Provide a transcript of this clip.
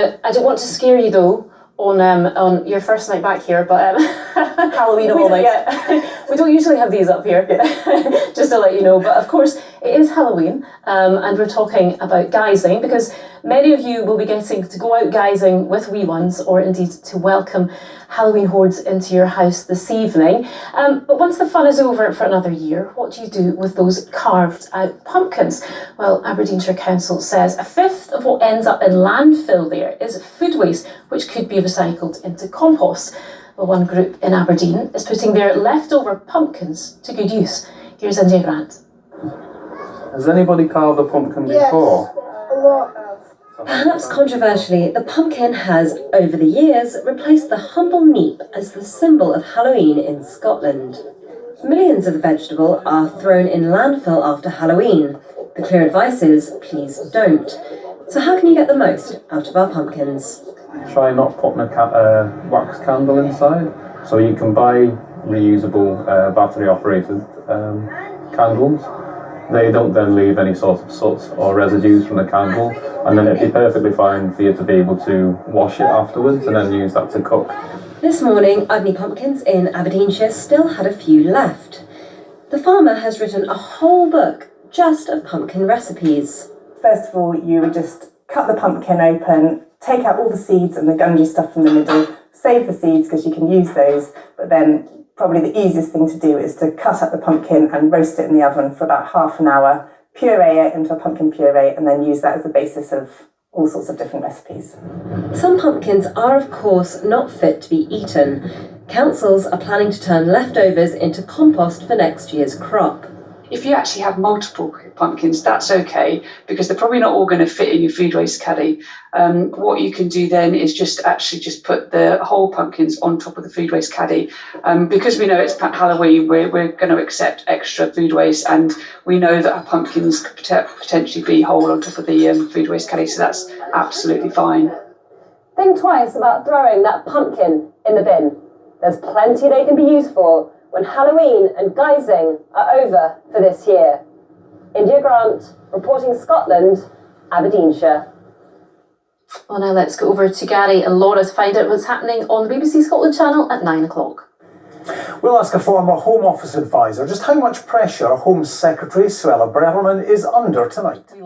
I don't want to scare you though on your first night back here, but Halloween of all nights. Yeah, we don't usually have these up here, just to let you know. But of course, it is Halloween, and we're talking about guising because many of you will be getting to go out guising with wee ones, or indeed to welcome Halloween hordes into your house this evening. But once the fun is over for another year, what do you do with those carved out pumpkins? Well, Aberdeenshire Council says a fifth of what ends up in landfill there is food waste, which could be recycled into compost. Well, one group in Aberdeen is putting their leftover pumpkins to good use. Here's India Grant. Has anybody carved a pumpkin before? A lot of. Perhaps controversially, the pumpkin has, over the years, replaced the humble neep as the symbol of Halloween in Scotland. Millions of the vegetable are thrown in landfill after Halloween. The clear advice is, please don't. So how can you get the most out of our pumpkins? Try not putting a wax candle inside. So you can buy reusable battery-operated candles. They don't then leave any sort of soot or residues from the candle, and then it'd be perfectly fine for you to be able to wash it afterwards and then use that to cook. This morning, Udney Pumpkins in Aberdeenshire still had a few left. The farmer has written a whole book just of pumpkin recipes. First of all, you would just cut the pumpkin open, take out all the seeds and the gungy stuff from the middle, save the seeds because you can use those, but then probably the easiest thing to do is to cut up the pumpkin and roast it in the oven for about half an hour, puree it into a pumpkin puree, and then use that as the basis of all sorts of different recipes. Some pumpkins are, of course, not fit to be eaten. Councils are planning to turn leftovers into compost for next year's crop. If you actually have multiple pumpkins, that's okay, because they're probably not all going to fit in your food waste caddy. What you can do then is just put the whole pumpkins on top of the food waste caddy. Because we know it's Halloween, we're going to accept extra food waste, and we know that our pumpkins could potentially be whole on top of the food waste caddy, so that's absolutely fine. Think twice about throwing that pumpkin in the bin. There's plenty they can be used for when Halloween and guising are over for this year. India Grant, reporting Scotland, Aberdeenshire. Well, now let's go over to Gary and Laura to find out what's happening on the BBC Scotland channel at 9 o'clock. We'll ask a former Home Office advisor just how much pressure Home Secretary Suella Braverman is under tonight.